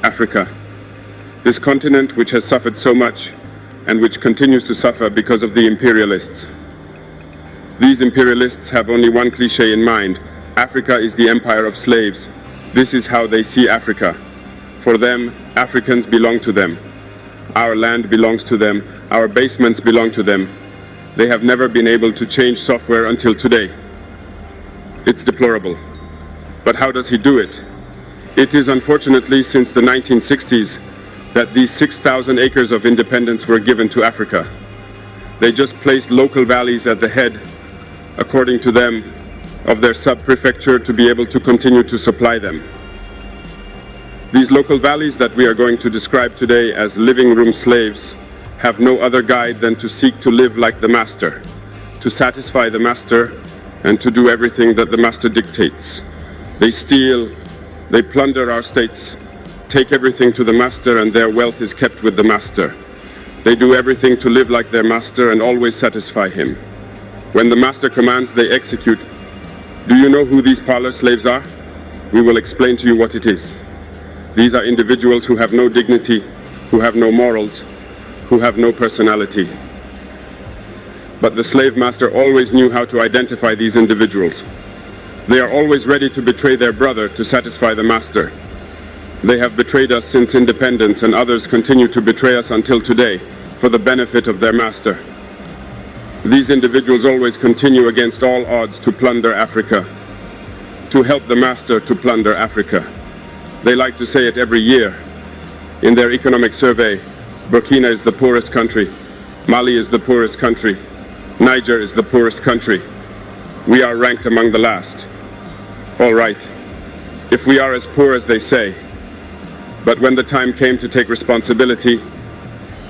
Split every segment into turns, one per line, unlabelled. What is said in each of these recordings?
Africa. This continent which has suffered so much and which continues to suffer because of the imperialists. These imperialists have only one cliché in mind: Africa is the empire of slaves. This is how they see Africa. For them, Africans belong to them. Our land belongs to them. Our basements belong to them. They have never been able to change software until today. It's deplorable. But how does he do it? It is unfortunately since the 1960s that these 6,000 acres of independence were given to Africa. They just placed local valleys at the head, according to them, of their sub-prefecture to be able to continue to supply them. These local valleys that we are going to describe today as living room slaves have no other guide than to seek to live like the master, to satisfy the master, and to do everything that the master dictates. They steal, they plunder our states, take everything to the master, and their wealth is kept with the master. They do everything to live like their master and always satisfy him. When the master commands, they execute. Do you know who these parlor slaves are? We will explain to you what it is. These are individuals who have no dignity, who have no morals, who have no personality. But the slave master always knew how to identify these individuals. They are always ready to betray their brother to satisfy the master. They have betrayed us since independence, and others continue to betray us until today for the benefit of their master. These individuals always continue against all odds to plunder Africa, to help the master to plunder Africa. They like to say it every year. In their economic survey, Burkina is the poorest country, Mali is the poorest country, Niger is the poorest country. We are ranked among the last. All right, if we are as poor as they say. But when the time came to take responsibility,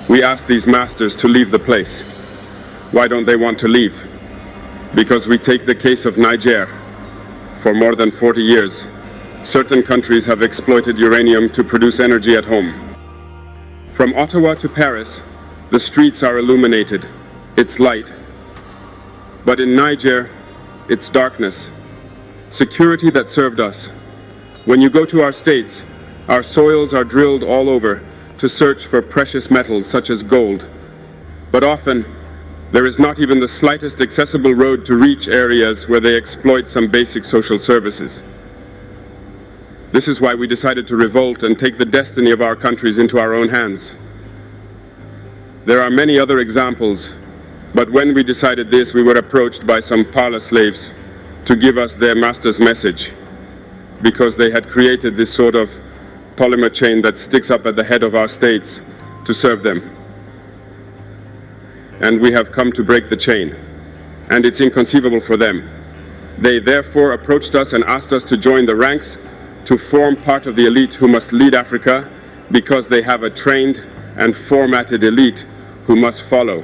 we asked these masters to leave the place. Why don't they want to leave? Because we take the case of Niger. For more than 40 years, certain countries have exploited uranium to produce energy at home. From Ottawa to Paris, the streets are illuminated. It's light. But in Niger, it's darkness. Security that served us. When you go to our states, our soils are drilled all over to search for precious metals such as gold. But often, there is not even the slightest accessible road to reach areas where they exploit some basic social services. This is why we decided to revolt and take the destiny of our countries into our own hands. There are many other examples, but when we decided this, we were approached by some parlor slaves to give us their master's message, because they had created this sort of polymer chain that sticks up at the head of our states to serve them. And we have come to break the chain, and it's inconceivable for them. They therefore approached us and asked us to join the ranks to form part of the elite who must lead Africa, because they have a trained and formatted elite who must follow,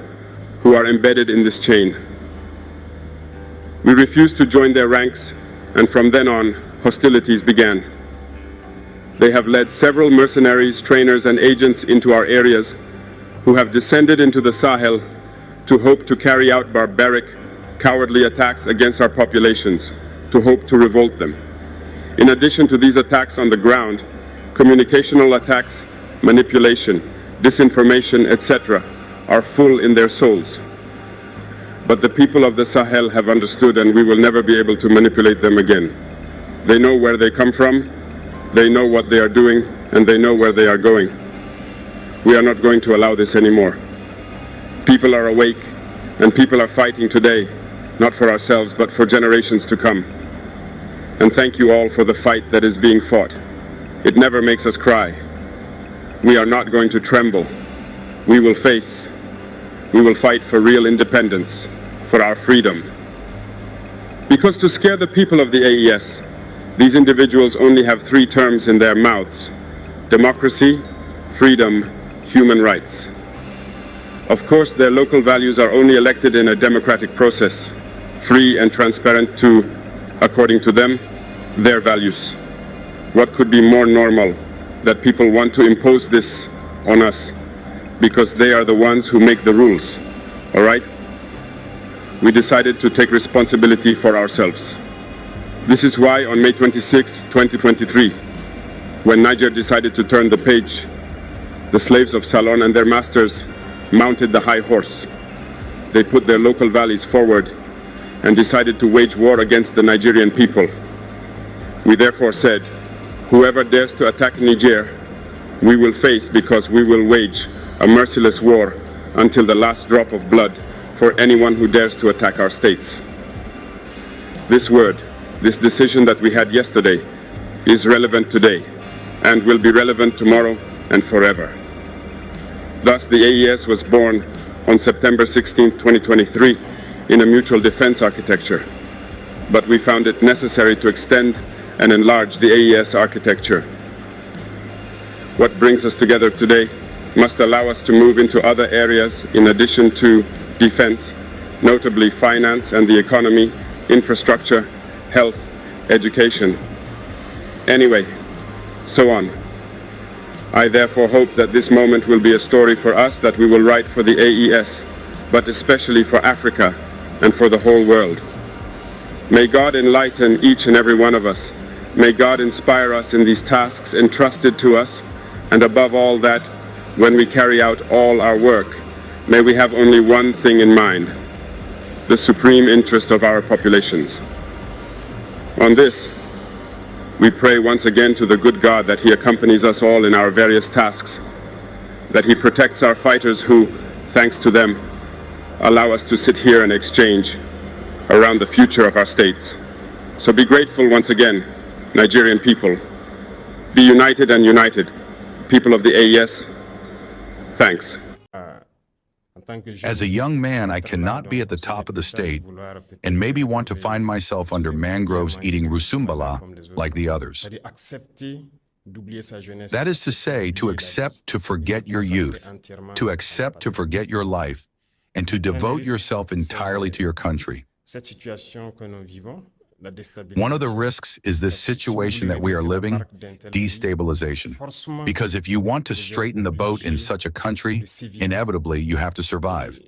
who are embedded in this chain. We refused to join their ranks, and from then on, hostilities began. They have led several mercenaries, trainers, and agents into our areas who have descended into the Sahel to hope to carry out barbaric, cowardly attacks against our populations, to hope to revolt them. In addition to these attacks on the ground, communicational attacks, manipulation, disinformation, etc., are full in their souls. But the people of the Sahel have understood, and we will never be able to manipulate them again. They know where they come from, they know what they are doing, and they know where they are going. We are not going to allow this anymore. People are awake, and people are fighting today, not for ourselves, but for generations to come. And thank you all for the fight that is being fought. It never makes us cry. We are not going to tremble. We will face. We will fight for real independence, for our freedom. Because to scare the people of the AES, these individuals only have 3 terms in their mouths: democracy, freedom, human rights. Of course, their local values are only elected in a democratic process, free and transparent to, according to them, their values. What could be more normal that people want to impose this on us because they are the ones who make the rules, all right? We decided to take responsibility for ourselves. This is why on May 26, 2023, When Niger decided to turn the page, the slaves of Salon and their masters mounted the high horse. They put their local valleys forward and decided to wage war against the Nigerian people. We therefore said, whoever dares to attack Niger, we will face, because we will wage a merciless war until the last drop of blood for anyone who dares to attack our states. This word, this decision that we had yesterday, is relevant today and will be relevant tomorrow and forever. Thus, the AES was born on September 16, 2023, in a mutual defense architecture. But we found it necessary to extend and enlarge the AES architecture. What brings us together today must allow us to move into other areas in addition to defense, notably finance and the economy, infrastructure, health, education. Anyway, so on. I therefore hope that this moment will be a story for us that we will write for the AES, but especially for Africa and for the whole world. May God enlighten each and every one of us. May God inspire us in these tasks entrusted to us, and above all that, when we carry out all our work, may we have only one thing in mind: the supreme interest of our populations. On this, we pray once again to the good God that He accompanies us all in our various tasks, that He protects our fighters who, thanks to them, allow us to sit here and exchange around the future of our states. So be grateful once again, Nigerian people. Be united and united. People of the AES, thanks.
As a young man, I cannot be at the top of the state and maybe want to find myself under mangroves eating rusumbala like the others. That is to say, to accept to forget your youth, to accept to forget your life, and to devote yourself entirely to your country. One of the risks is this situation that we are living, destabilization. Because if you want to straighten the boat in such a country, inevitably you have to survive.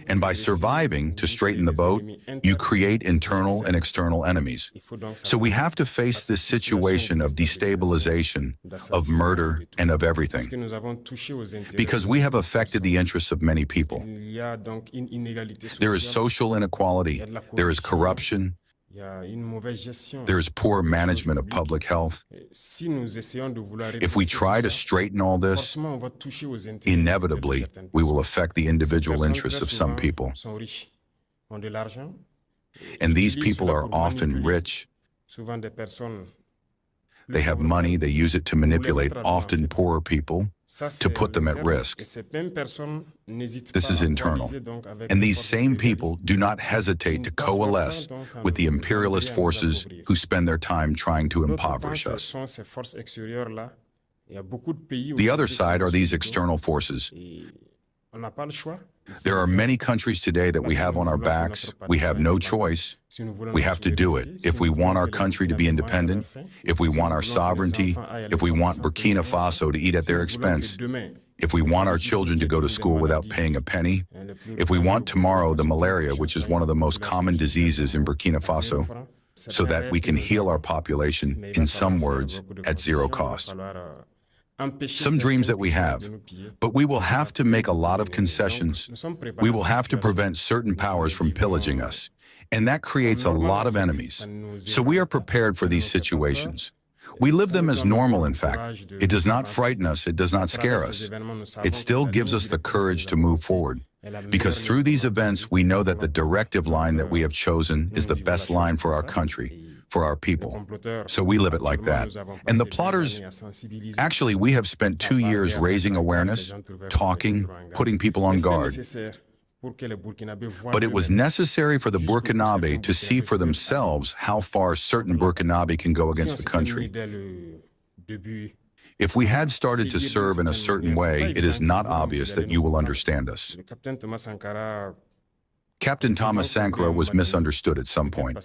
And by surviving to straighten the boat, you create internal and external enemies. So we have to face this situation of destabilization, of murder, and of everything. Because we have affected the interests of many people. There is social inequality, there is corruption, there is poor management of public health. If we try to straighten all this, inevitably, we will affect the individual interests of some people. And these people are often rich. They have money, they use it to manipulate often poorer people, to put them at risk. This is internal. And these same people do not hesitate to coalesce with the imperialist forces who spend their time trying to impoverish us. The other side are these external forces. There are many countries today that we have on our backs. We have no choice. We have to do it. If we want our country to be independent, if we want our sovereignty, if we want Burkina Faso to eat at their expense, if we want our children to go to school without paying a penny, if we want tomorrow the malaria, which is one of the most common diseases in Burkina Faso, so that we can heal our population, in some words, at zero cost. Some dreams that we have, but we will have to make a lot of concessions. We will have to prevent certain powers from pillaging us, and that creates a lot of enemies. So we are prepared for these situations. We live them as normal, in fact. It does not frighten us, it does not scare us. It still gives us the courage to move forward, because through these events we know that the directive line that we have chosen is the best line for our country, for our people. So we live it like that. And the plotters, actually, we have spent 2 years raising awareness, talking, putting people on guard. But it was necessary for the Burkinabe to see for themselves how far certain Burkinabe can go against the country. If we had started to serve in a certain way, it is not obvious that you will understand us. Captain Thomas Sankara was misunderstood at some point,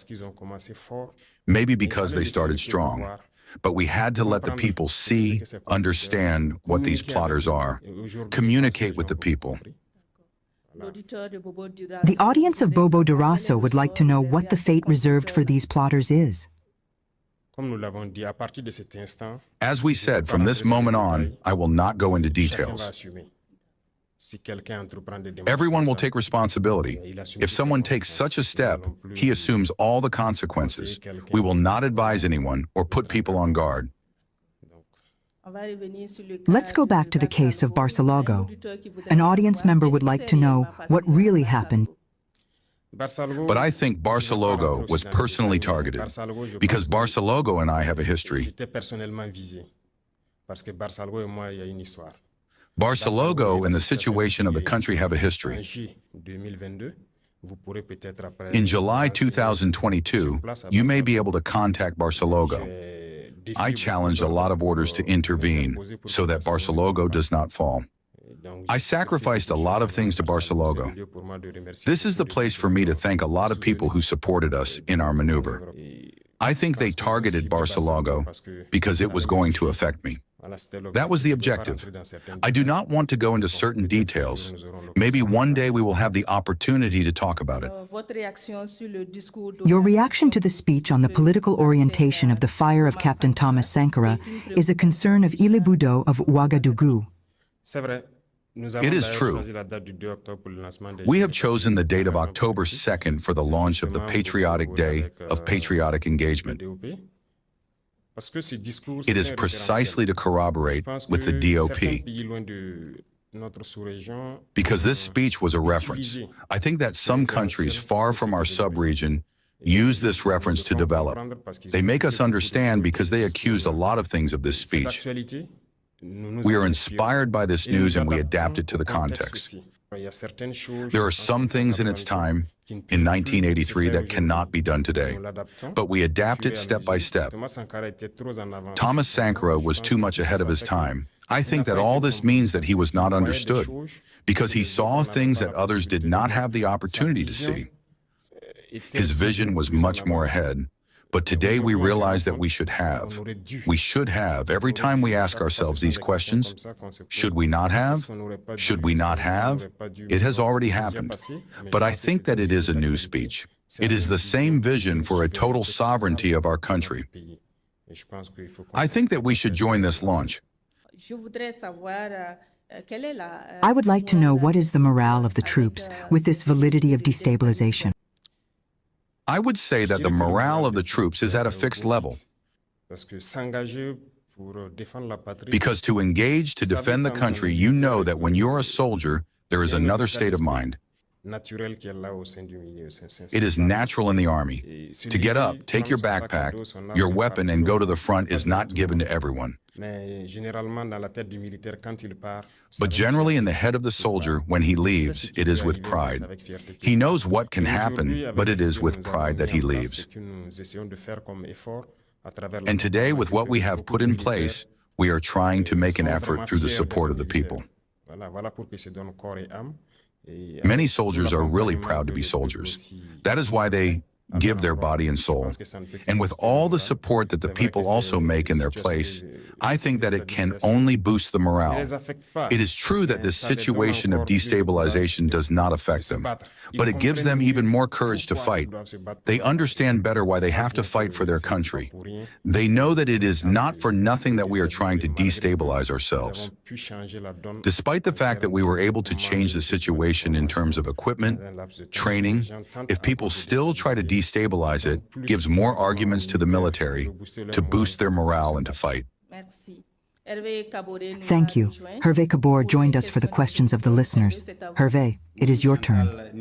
maybe because they started strong, but we had to let the people see, understand what these plotters are, communicate with the people.
The audience of Bobo Dioulasso would like to know what the fate reserved for these plotters is.
As we said, from this moment on, I will not go into details. Everyone will take responsibility. If someone takes such a step, he assumes all the consequences. We will not advise anyone or put people on guard.
Let's go back to the case of Barcelogo. An audience member would like to know what really happened.
But I think Barcelogo was personally targeted because Barcelogo and I have a history. Barcelogo and the situation of the country have a history. In July 2022, you may be able to contact Barcelogo. I challenged a lot of orders to intervene so that Barcelogo does not fall. I sacrificed a lot of things to Barcelogo. This is the place for me to thank a lot of people who supported us in our maneuver. I think they targeted Barcelogo because it was going to affect me. That was the objective. I do not want to go into certain details. Maybe one day we will have the opportunity to talk about it.
Your reaction to the speech on the political orientation of the fire of Captain Thomas Sankara is a concern of Ile Budo of Ouagadougou.
It is true. We have chosen the date of October 2nd for the launch of the Patriotic Day of Patriotic Engagement. It is precisely to corroborate with the DOP. Because this speech was a reference. I think that some countries far from our sub-region use this reference to develop. They make us understand because they accused a lot of things of this speech. We are inspired by this news and we adapt it to the context. There are some things in its time, in 1983, that cannot be done today, but we adapt it step by step. Thomas Sankara was too much ahead of his time. I think that all this means that he was not understood, because he saw things that others did not have the opportunity to see. His vision was much more ahead. But today we realize that we should have, every time we ask ourselves these questions, should we not have? Should we not have? It has already happened. But I think that it is a new speech. It is the same vision for a total sovereignty of our country. I think that we should join this launch.
I would like to know what is the morale of the troops with this validity of destabilization.
I would say that the morale of the troops is at a fixed level. Because to engage, to defend the country, you know that when you're a soldier, there is another state of mind. It is natural in the army. To get up, take your backpack, your weapon, and go to the front is not given to everyone. But generally in the head of the soldier, when he leaves, it is with pride. He knows what can happen, but it is with pride that he leaves. And today, with what we have put in place, we are trying to make an effort through the support of the people. Many soldiers are really proud to be soldiers. That is why they give their body and soul. And with all the support that the people also make in their place, I think that it can only boost the morale. It is true that this situation of destabilization does not affect them, but it gives them even more courage to fight. They understand better why they have to fight for their country. They know that it is not for nothing that we are trying to destabilize ourselves. Despite the fact that we were able to change the situation in terms of equipment, training, if people still try to destabilize it, gives more arguments to the military to boost their morale and to fight.
Thank you. Hervé Kabor joined us for the questions of the listeners. Hervé, it is your turn.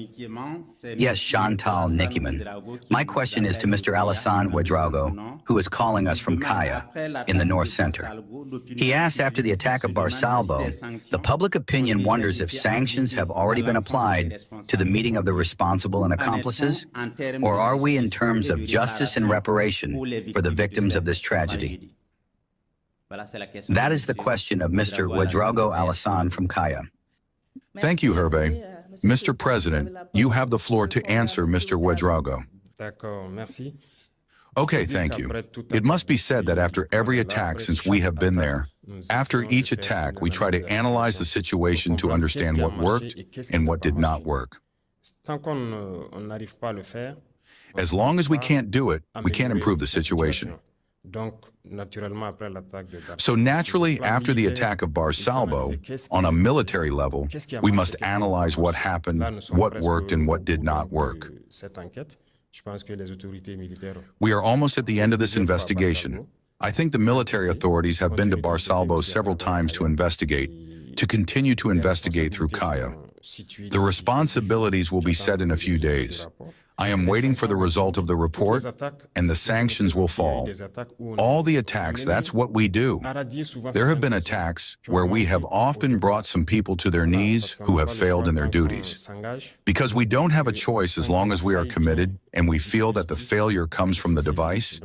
Yes, Chantal Nikiman. My question is to Mr. Alassane Ouedraogo, who is calling us from Kaya, in the North Center. He asks, after the attack of Barsalbo, the public opinion wonders if sanctions have already been applied to the meeting of the responsible and accomplices, or are we in terms of justice and reparation for the victims of this tragedy? That is the question of Mr. Ouedraogo Alassane from Kaya.
Thank you, Hervé. Mr. President, you have the floor to answer Mr. Ouedraogo. Okay, thank you. It must be said that after every attack since we have been there, after each attack, we try to analyze the situation to understand what worked and what did not work. As long as we can't do it, we can't improve the situation. So naturally, after the attack of Barsalbo, on a military level, we must analyze what happened, what worked and what did not work. We are almost at the end of this investigation. I think the military authorities have been to Barsalbo several times to investigate, to continue to investigate through Kaya. The responsibilities will be set in a few days. I am waiting for the result of the report, and the sanctions will fall. All the attacks, that's what we do. There have been attacks where we have often brought some people to their knees who have failed in their duties. Because we don't have a choice as long as we are committed and we feel that the failure comes from the device,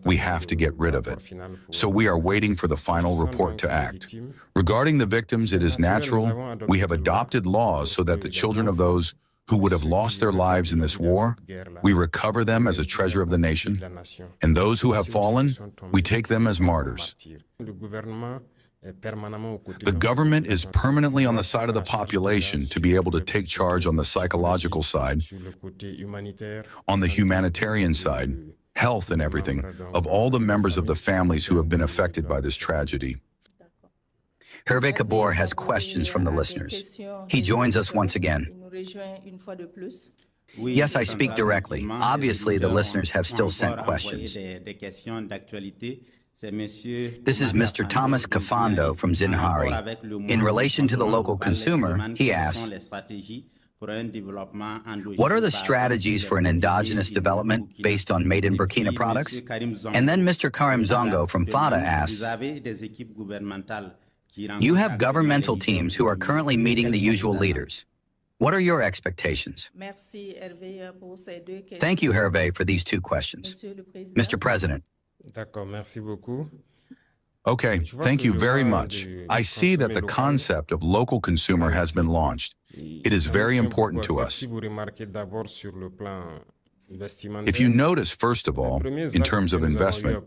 we have to get rid of it. So we are waiting for the final report to act. Regarding the victims, it is natural. We have adopted laws so that the children of those who would have lost their lives in this war, we recover them as a treasure of the nation, and those who have fallen, we take them as martyrs. The government is permanently on the side of the population to be able to take charge on the psychological side, on the humanitarian side, health and everything, of all the members of the families who have been affected by this tragedy.
Hervé Kabor has questions from the listeners. He joins us once again. Yes, I speak directly. Obviously, the listeners have still sent questions. This is Mr. Thomas Kafando from Zinhari. In relation to the local consumer, he asks, what are the strategies for an endogenous development based on made in Burkina products? And then Mr. Karim Zongo from FADA asks, you have governmental teams who are currently meeting the usual leaders. What are your expectations? Thank you, Hervé, for these two questions. Mr. President.
Okay, thank you very much. I see that the concept of local consumer has been launched. It is very important to us. If you notice, first of all, in terms of investment,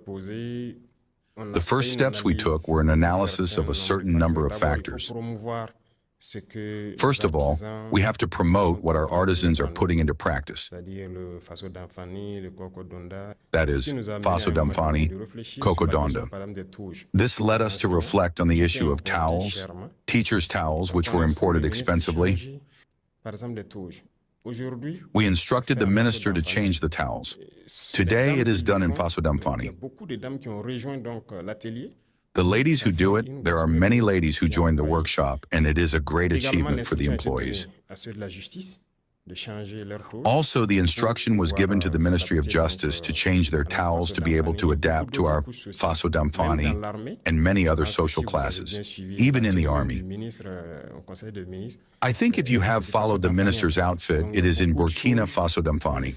the first steps we took were an analysis of a certain number of factors. First of all, we have to promote what our artisans are putting into practice. That is, Faso Damfani, Coco Donda. This led us to reflect on the issue of towels, teachers' towels, which were imported expensively. We instructed the minister to change the towels. Today, it is done in Faso Damfani. The ladies who do it, there are many ladies who joined the workshop, and it is a great achievement for the employees. Also, the instruction was given to the Ministry of Justice to change their towels to be able to adapt to our Faso Damfani and many other social classes, even in the army. I think if you have followed the minister's outfit, it is in Burkina Faso Damfani.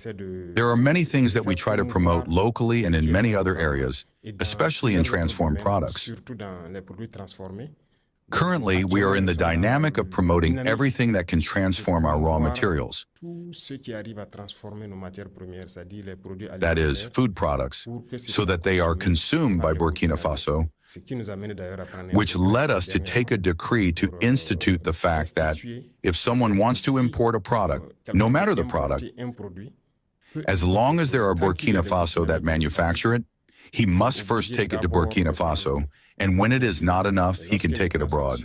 There are many things that we try to promote locally and in many other areas, especially in transformed products. Currently, we are in the dynamic of promoting everything that can transform our raw materials. That is, food products, so that they are consumed by Burkina Faso, which led us to take a decree to institute the fact that if someone wants to import a product, no matter the product, as long as there are Burkina Faso that manufacture it, he must first take it to Burkina Faso, and when it is not enough, he can take it abroad.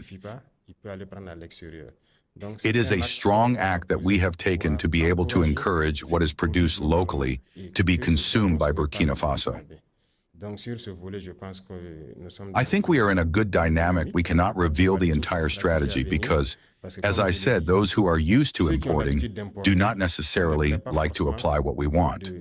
It is a strong act that we have taken to be able to encourage what is produced locally to be consumed by Burkina Faso. I think we are in a good dynamic. We cannot reveal the entire strategy because, as I said, those who are used to importing do not necessarily like to apply what we want.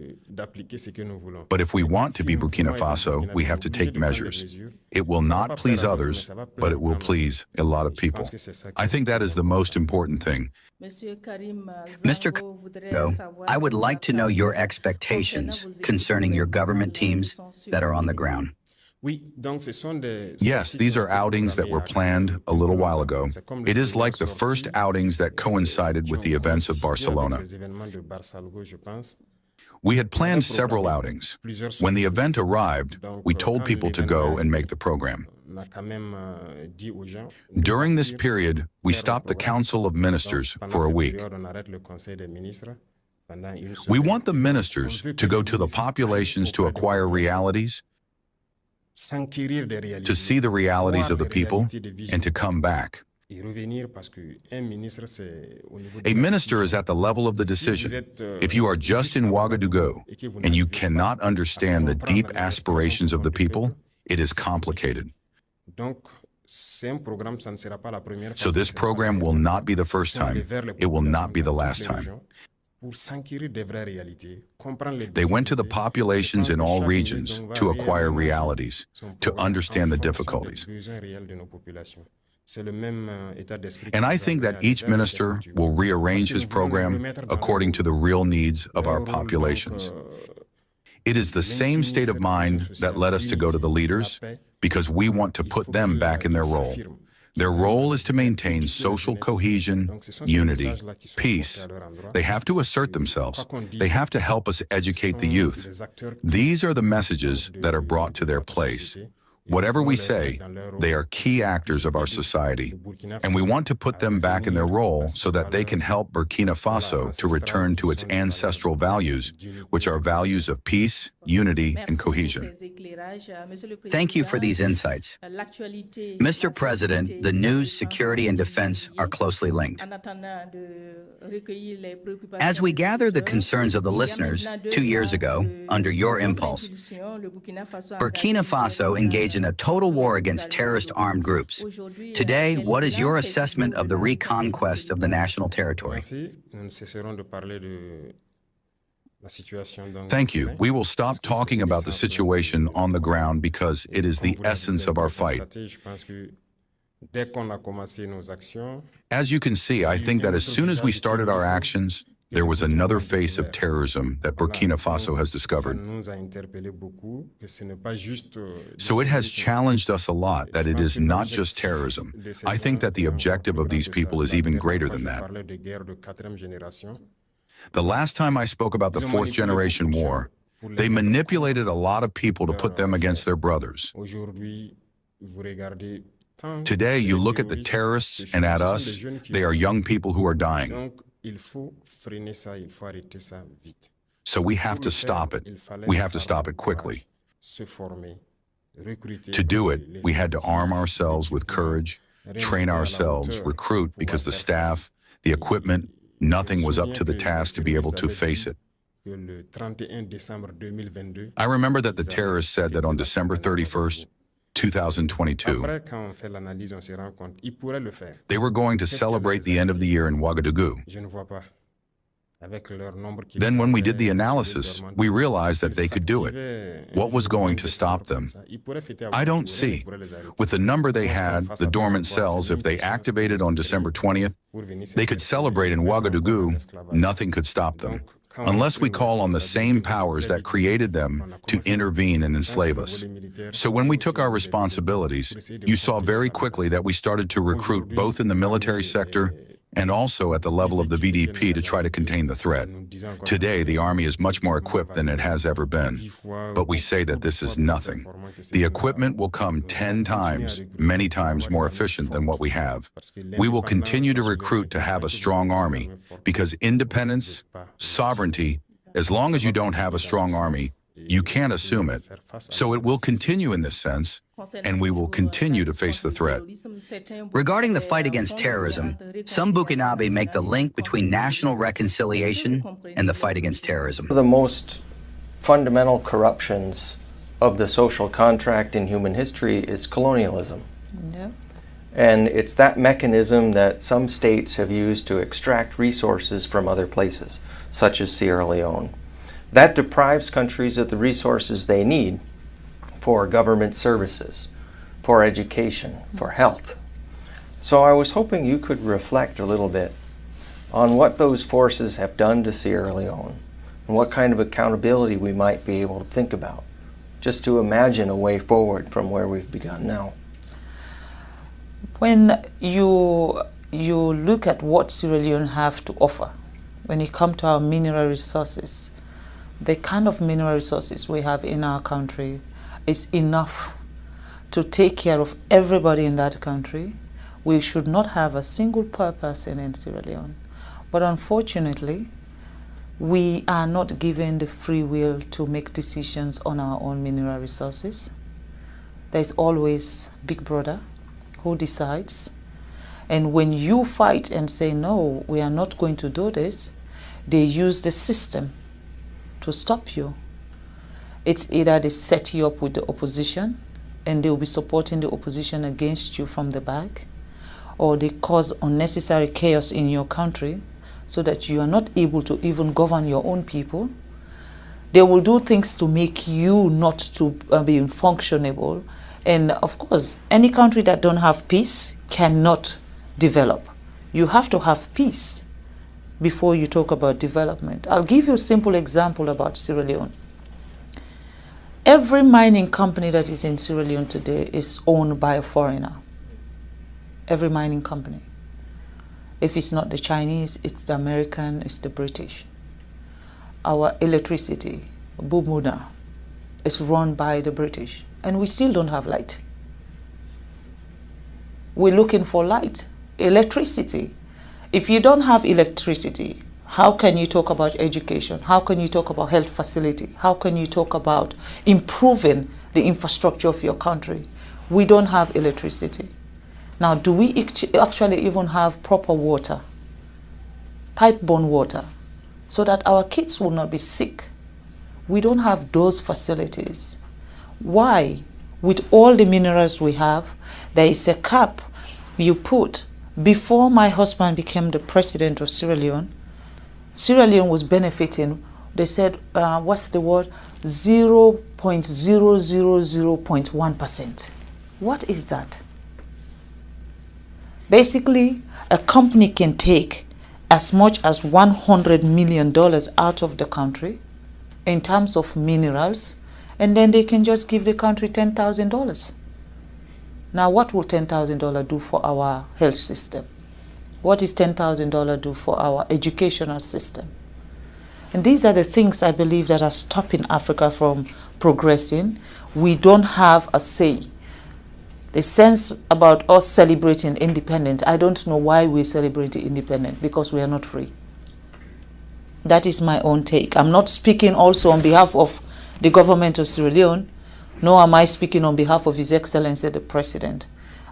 But if we want to be Burkina Faso, we have to take measures. It will not please others, but it will please a lot of people. I think that is the most important thing.
Mr. Kago, I would like to know your expectations concerning your government teams that are on the ground.
Yes, these are outings that were planned a little while ago. It is like the first outings that coincided with the events of Barcelona. We had planned several outings. When the event arrived, we told people to go and make the program. During this period, we stopped the Council of Ministers for a week. We want the ministers to go to the populations to acquire realities, to see the realities of the people and to come back. A minister is at the level of the decision. If you are just in Ouagadougou and you cannot understand the deep aspirations of the people, it is complicated. So this program will not be the first time. It will not be the last time. They went to the populations in all regions to acquire realities, to understand the difficulties. And I think that each minister will rearrange his program according to the real needs of our populations. It is the same state of mind that led us to go to the leaders, because we want to put them back in their role. Their role is to maintain social cohesion, unity, peace. They have to assert themselves. They have to help us educate the youth. These are the messages that are brought to their place. Whatever we say, they are key actors of our society, and we want to put them back in their role so that they can help Burkina Faso to return to its ancestral values, which are values of peace, unity, and cohesion.
Thank you for these insights. Mr. President, the news, security, and defense are closely linked. As we gather the concerns of the listeners, 2 years ago, under your impulse, Burkina Faso engaged in a total war against terrorist armed groups. Today, what is your assessment of the reconquest of the national territory?
Thank you. We will stop talking about the situation on the ground because it is the essence of our fight. As you can see, I think that as soon as we started our actions, there was another face of terrorism that Burkina Faso has discovered. So it has challenged us a lot that it is not just terrorism. I think that the objective of these people is even greater than that. The last time I spoke about the fourth generation war, they manipulated a lot of people to put them against their brothers. Today, you look at the terrorists and at us, they are young people who are dying. So we have to stop it. We have to stop it quickly. To do it, we had to arm ourselves with courage, train ourselves, recruit, because the staff, the equipment, nothing was up to the task to be able to face it. I remember that the terrorists said that on December 31st, 2022, they were going to celebrate the end of the year in Ouagadougou. Then when we did the analysis, we realized that they could do it. What was going to stop them? I don't see. With the number they had, the dormant cells, if they activated on December 20th, they could celebrate in Ouagadougou. Nothing could stop them, unless we call on the same powers that created them to intervene and enslave us. So when we took our responsibilities, you saw very quickly that we started to recruit both in the military sector and also at the level of the VDP to try to contain the threat. Today, the army is much more equipped than it has ever been, but we say that this is nothing. The equipment will come 10 times, many times more efficient than what we have. We will continue to recruit to have a strong army, because independence, sovereignty, as long as you don't have a strong army, you can't assume it. So it will continue in this sense, and we will continue to face the threat.
Regarding the fight against terrorism, some Burkinabe make the link between national reconciliation and the fight against terrorism.
The most fundamental corruptions of the social contract in human history is colonialism. Yeah. And it's that mechanism that some states have used to extract resources from other places, such as Sierra Leone. That deprives countries of the resources they need for government services, for education, for health. So I was hoping you could reflect a little bit on what those forces have done to Sierra Leone and what kind of accountability we might be able to think about, just to imagine a way forward from where we've begun now.
When you look at what Sierra Leone have to offer, when you come to our mineral resources, the kind of mineral resources we have in our country is enough to take care of everybody in that country. We should not have a single poor person in Sierra Leone. But unfortunately, we are not given the free will to make decisions on our own mineral resources. there's always Big Brother who decides. And when you fight and say, no, we are not going to do this, they use the system to stop you. It's either they set you up with the opposition and they'll be supporting the opposition against you from the back, or they cause unnecessary chaos in your country so that you are not able to even govern your own people. They will do things to make you not to be functionable. And of course, any country that don't have peace cannot develop. You have to have peace before you talk about development. I'll give you a simple example about Sierra Leone. Every mining company that is in Sierra Leone today is owned by a foreigner. Every mining company. If it's not the Chinese, it's the American, it's the British. Our electricity, Bumuna, is run by the British, and we still don't have light. We're looking for light, electricity. If you don't have electricity, how can you talk about education? How can you talk about health facility? How can you talk about improving the infrastructure of your country? We don't have electricity. Now, do we actually even have proper water, pipe-borne water, so that our kids will not be sick? We don't have those facilities. Why? With all the minerals we have, there is a cap you put. Before my husband became the president of Sierra Leone was benefiting, they said, what's the word? 0.000.1%. What is that? Basically, a company can take as much as $100 million out of the country in terms of minerals, and then they can just give the country $10,000. Now, what will $10,000 do for our health system? What does $10,000 do for our educational system? And these are the things I believe that are stopping Africa from progressing. We don't have a say. The sense about us celebrating independence, I don't know why we celebrate independence, because we are not free. That is my own take. I'm not speaking also on behalf of the government of Sierra Leone, nor am I speaking on behalf of His Excellency the President.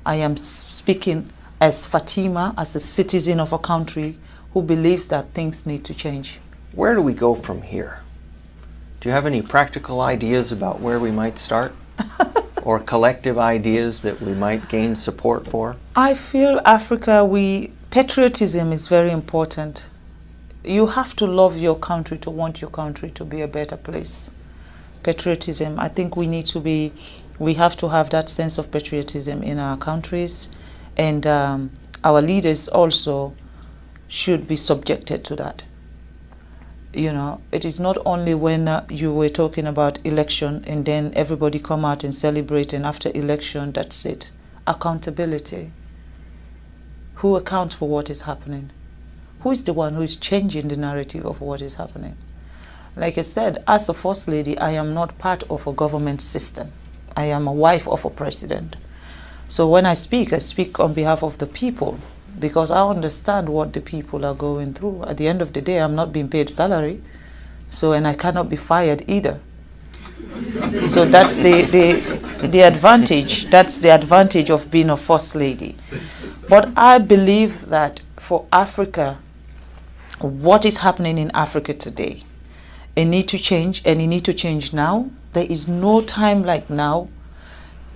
I am speaking as Fatima, as a citizen of a country who believes that things need to change.
Where do we go from here? Do you have any practical ideas about where we might start? Or collective ideas that we might gain support for?
I feel Africa, patriotism is very important. You have to love your country to want your country to be a better place. Patriotism, I think we have to have that sense of patriotism in our countries, and our leaders also should be subjected to that. You know, it is not only when you were talking about election and then everybody come out and celebrate, and after election, that's it. Accountability. Who accounts for what is happening? Who is the one who is changing the narrative of what is happening? Like I said, as a First Lady, I am not part of a government system. I am a wife of a president. So when I speak on behalf of the people, because I understand what the people are going through. At the end of the day, I'm not being paid salary, and I cannot be fired either. So that's the advantage. That's the advantage of being a First Lady. But I believe that for Africa, what is happening in Africa today, it needs to change, and it needs to change now. There is no time like now,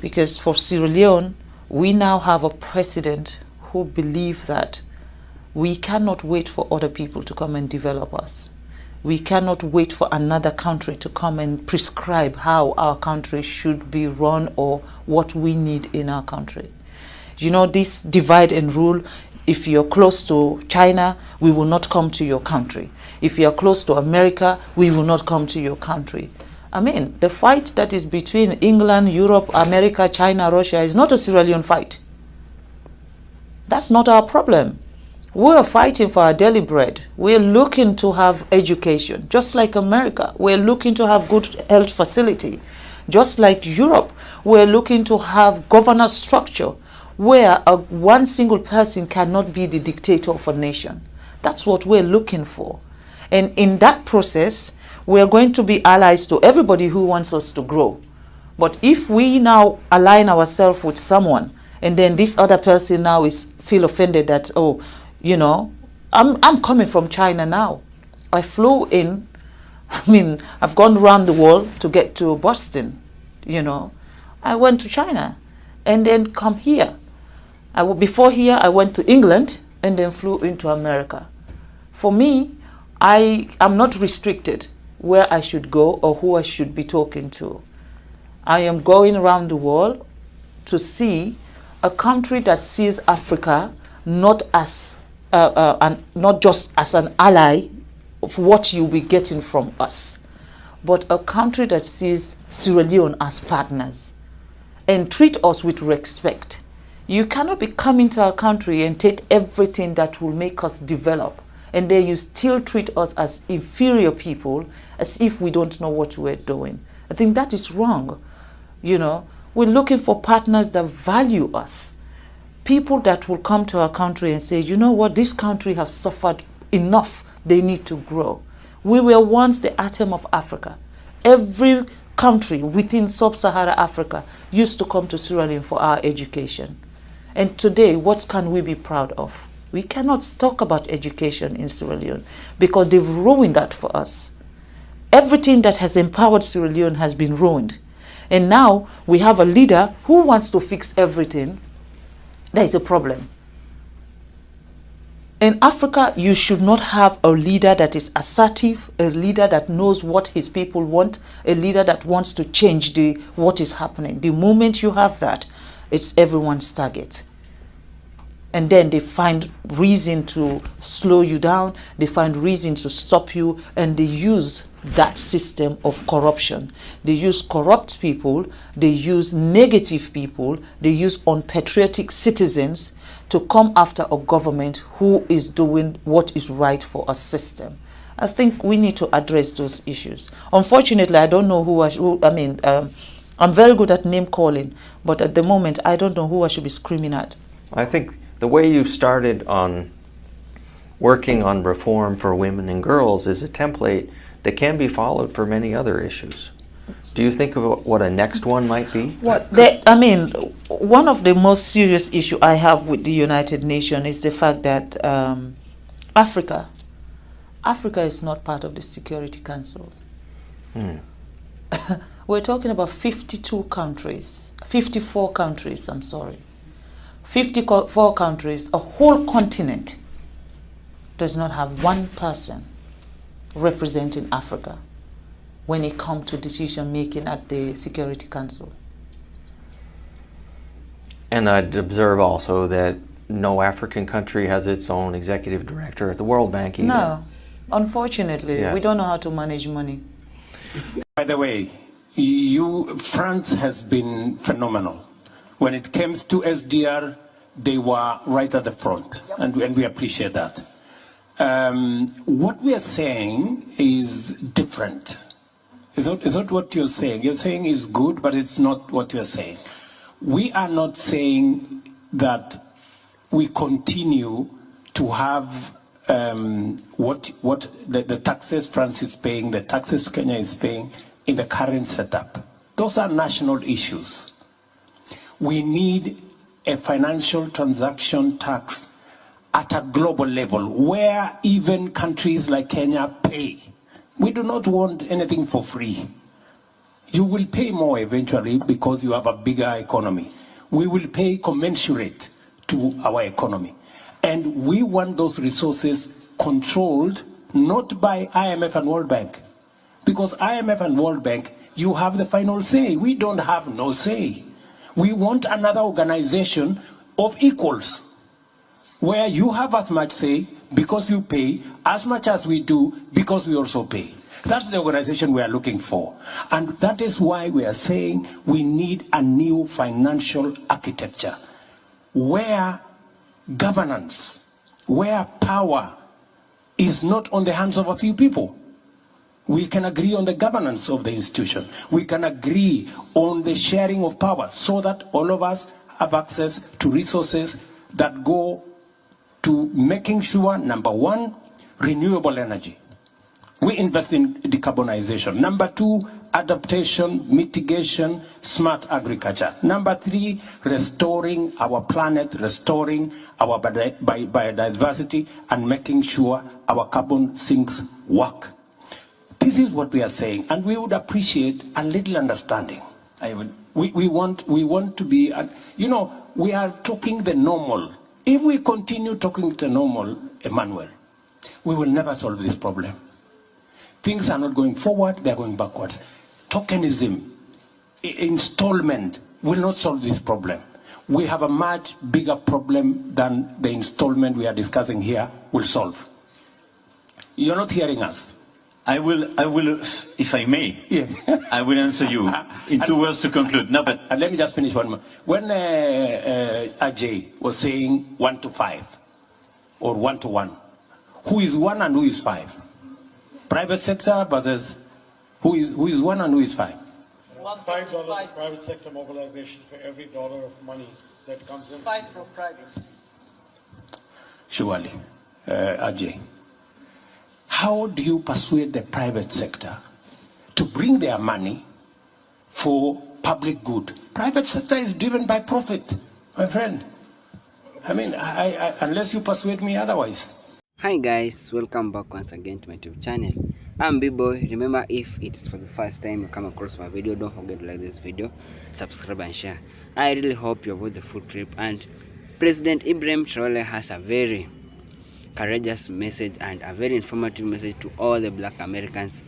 because for Sierra Leone, we now have a president who believe that we cannot wait for other people to come and develop us. We cannot wait for another country to come and prescribe how our country should be run or what we need in our country. You know, this divide and rule, if you're close to China, we will not come to your country. If you're close to America, we will not come to your country. I mean, the fight that is between England, Europe, America, China, Russia is not a Sierra Leone fight. That's not our problem. We're fighting for our daily bread. We're looking to have education, just like America. We're looking to have good health facility, just like Europe. We're looking to have governance structure where one single person cannot be the dictator of a nation. That's what we're looking for. And in that process, we're going to be allies to everybody who wants us to grow. But if we now align ourselves with someone, and then this other person now feel offended that, oh, you know, I'm coming from China now. I flew in, I mean, I've gone around the world to get to Boston, you know. I went to China and then come here. Before here, I went to England and then flew into America. For me, I'm not restricted where I should go or who I should be talking to. I am going around the world to see a country that sees Africa not as not just as an ally of what you'll be getting from us, but a country that sees Sierra Leone as partners and treat us with respect. You cannot be coming to our country and take everything that will make us develop, and then you still treat us as inferior people, as if we don't know what we're doing. I think that is wrong. You know, we're looking for partners that value us. People that will come to our country and say, you know what, this country has suffered enough, they need to grow. We were once the atom of Africa. Every country within sub-Saharan Africa used to come to Sierra Leone for our education. And today, what can we be proud of? We cannot talk about education in Sierra Leone because they've ruined that for us. Everything that has empowered Sierra Leone has been ruined. And now we have a leader who wants to fix everything. There is a problem. In Africa, you should not have a leader that is assertive, a leader that knows what his people want, a leader that wants to change what is happening. The moment you have that, it's everyone's target. And then they find reason to slow you down, they find reason to stop you, and they use that system of corruption. They use corrupt people, they use negative people, they use unpatriotic citizens to come after a government who is doing what is right for a system. I think we need to address those issues. Unfortunately, I don't know I'm very good at name calling, but at the moment, I don't know who I should be screaming at.
I think the way you started on working on reform for women and girls is a template that can be followed for many other issues. Do you think of what a next one might be?
One of the most serious issues I have with the United Nations is the fact that Africa is not part of the Security Council. We're talking about 54 countries, I'm sorry. 54 countries, a whole continent does not have one person representing Africa when it comes to decision making at the Security Council.
And I'd observe also that no African country has its own executive director at the World Bank either.
No, unfortunately,
yes.
We don't know how to manage money.
By the way, France has been phenomenal. When it comes to SDR, they were right at the front, and we appreciate that. What we are saying is different. It's not what you're saying. You're saying is good, but it's not what you're saying. We are not saying that we continue to have what the taxes France is paying, the taxes Kenya is paying in the current setup. Those are national issues. We need a financial transaction tax at a global level where even countries like Kenya pay. We do not want anything for free. You will pay more eventually because you have a bigger economy. We will pay commensurate to our economy. And we want those resources controlled not by IMF and World Bank. Because IMF and World Bank, you have the final say. We don't have no say. We want another organization of equals, where you have as much say because you pay, as much as we do because we also pay. That's the organization we are looking for. And that is why we are saying we need a new financial architecture, where governance, where power is not on the hands of a few people. We can agree on the governance of the institution. We can agree on the sharing of power so that all of us have access to resources that go to making sure, number one, renewable energy. We invest in decarbonization. Number two, adaptation, mitigation, smart agriculture. Number 3, restoring our planet, restoring our biodiversity, and making sure our carbon sinks work. This is what we are saying, and we would appreciate a little understanding. We want to be, we are talking the normal. If we continue talking the normal, Emmanuel, we will never solve this problem. Things are not going forward, they are going backwards. Tokenism, installment will not solve this problem. We have a much bigger problem than the installment we are discussing here will solve. You're not hearing us.
I will, if I may,
Yeah.
I will answer you in 2 words to conclude. No, but
And let me just finish one more. When Ajay was saying 1 to 5 or 1 to 1, who is 1 and who is 5? Private sector versus who is 1 and who is 5?
$5 of private sector mobilization for every dollar of money that comes in.
5 for private.
Surely, Ajay. How do you persuade the private sector to bring their money for public good? Private sector is driven by profit, my friend. I mean, unless you persuade me otherwise.
Hi guys, welcome back once again to my YouTube channel. I'm B-Boy. Remember, if it's for the first time you come across my video, don't forget to like this video, subscribe and share. I really hope you avoid the food trip. And President Ibrahim Traore has a very courageous message and a very informative message to all the black Americans.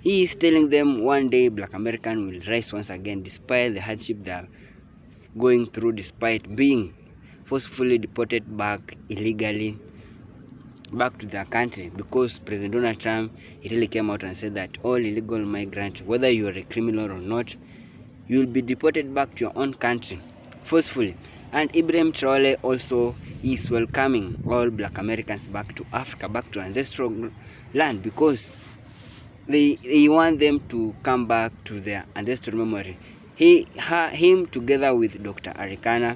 He is telling them one day black American will rise once again despite the hardship they are going through, despite being forcefully deported back illegally back to their country, because President Donald Trump, he really came out and said that all illegal migrants, whether you are a criminal or not, you will be deported back to your own country forcefully. And Ibrahim Traore also is welcoming all black Americans back to Africa, back to ancestral land, because they want them to come back to their ancestral memory. Him together with Dr. Arikana,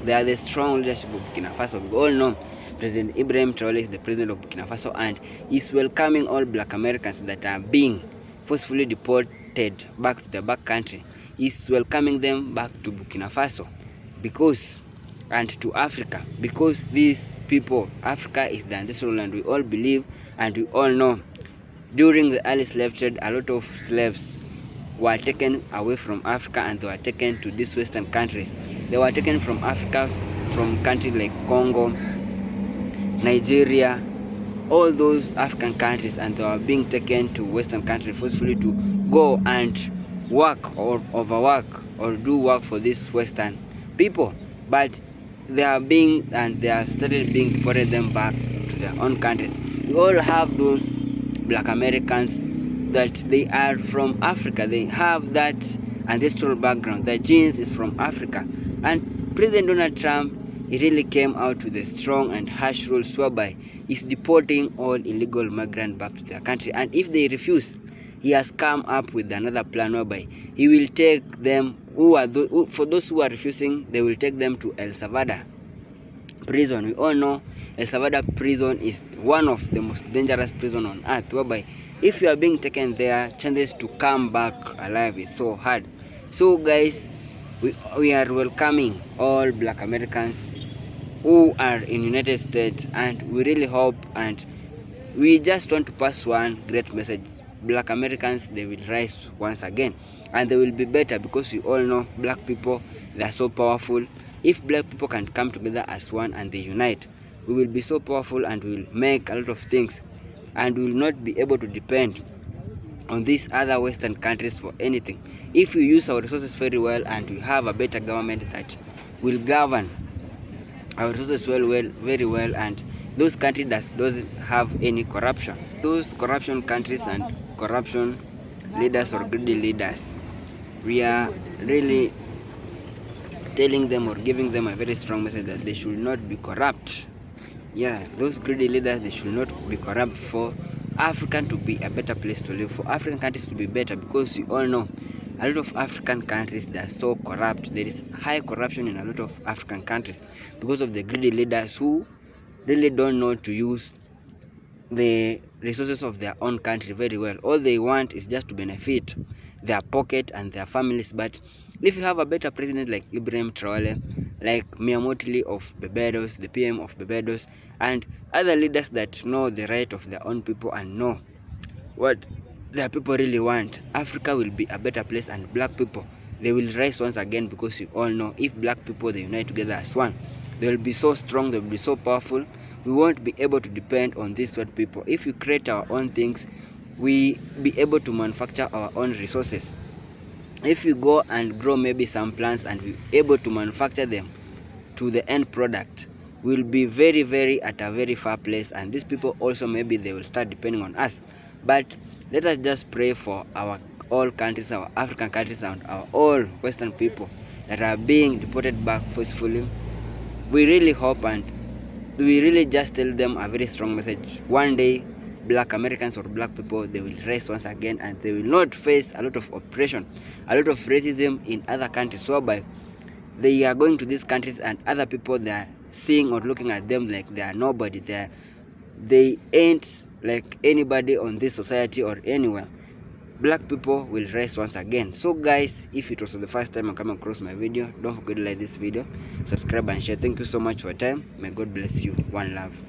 they are the strong leadership of Burkina Faso. We all know President Ibrahim Traore is the president of Burkina Faso, and is welcoming all black Americans that are being forcefully deported back to their back country. He's welcoming them back to Burkina Faso, because, and to Africa, because these people, Africa is the ancestral land. We all believe and we all know during the early slave trade, a lot of slaves were taken away from Africa and they were taken to these western countries. They were taken from Africa, from countries like Congo, Nigeria, all those African countries, and they were being taken to western countries forcefully to go and work or overwork or do work for these western people. But they are started being deported them back to their own countries. We all have those black Americans that they are from Africa. They have that ancestral background. Their genes is from Africa. And President Donald Trump, he really came out with a strong and harsh rules whereby he's deporting all illegal migrants back to their country. And if they refuse, he has come up with another plan whereby he will take them, for those who are refusing, they will take them to El Salvador prison. We all know El Salvador prison is one of the most dangerous prisons on earth, whereby if you are being taken there, chances to come back alive is so hard. So guys, we are welcoming all black Americans who are in United States, and we really hope, and we just want to pass one great message. Black Americans, they will rise once again, and they will be better, because we all know black people, they are so powerful. If black people can come together as one and they unite, we will be so powerful and we will make a lot of things, and we will not be able to depend on these other western countries for anything. If we use our resources very well and we have a better government that will govern our resources very well, and those countries that doesn't have any corruption, those corruption countries and corruption leaders or greedy leaders, we are really telling them or giving them a very strong message that they should not be corrupt. Yeah, those greedy leaders, they should not be corrupt, for Africa to be a better place to live, for African countries to be better, because we all know a lot of African countries, they are so corrupt. There is high corruption in a lot of African countries because of the greedy leaders who really don't know to use the resources of their own country very well. All they want is just to benefit their pocket and their families. But if you have a better president like Ibrahim Traore, like Miamotli of Barbados, the PM of Barbados, and other leaders that know the right of their own people and know what their people really want, Africa will be a better place, and black people, they will rise once again, because you all know if black people, they unite together as one, they will be so strong, they will be so powerful. We won't be able to depend on these white people. If we create our own things, we be able to manufacture our own resources. If we go and grow maybe some plants and we able to manufacture them to the end product, we'll be very at a very far place, and these people also maybe they will start depending on us. But let us just pray for our all countries, our African countries, and our all Western people that are being deported back forcefully. We really hope, and we really just tell them a very strong message. One day, black Americans or black people, they will rise once again, and they will not face a lot of oppression, a lot of racism in other countries, whereby they are going to these countries and other people, they are seeing or looking at them like they are nobody. They ain't like anybody on this society or anywhere. Black people will rise once again. So guys, if it was the first time I'm coming across my video, don't forget to like this video, subscribe and share. Thank you so much for your time. May God bless you. One love.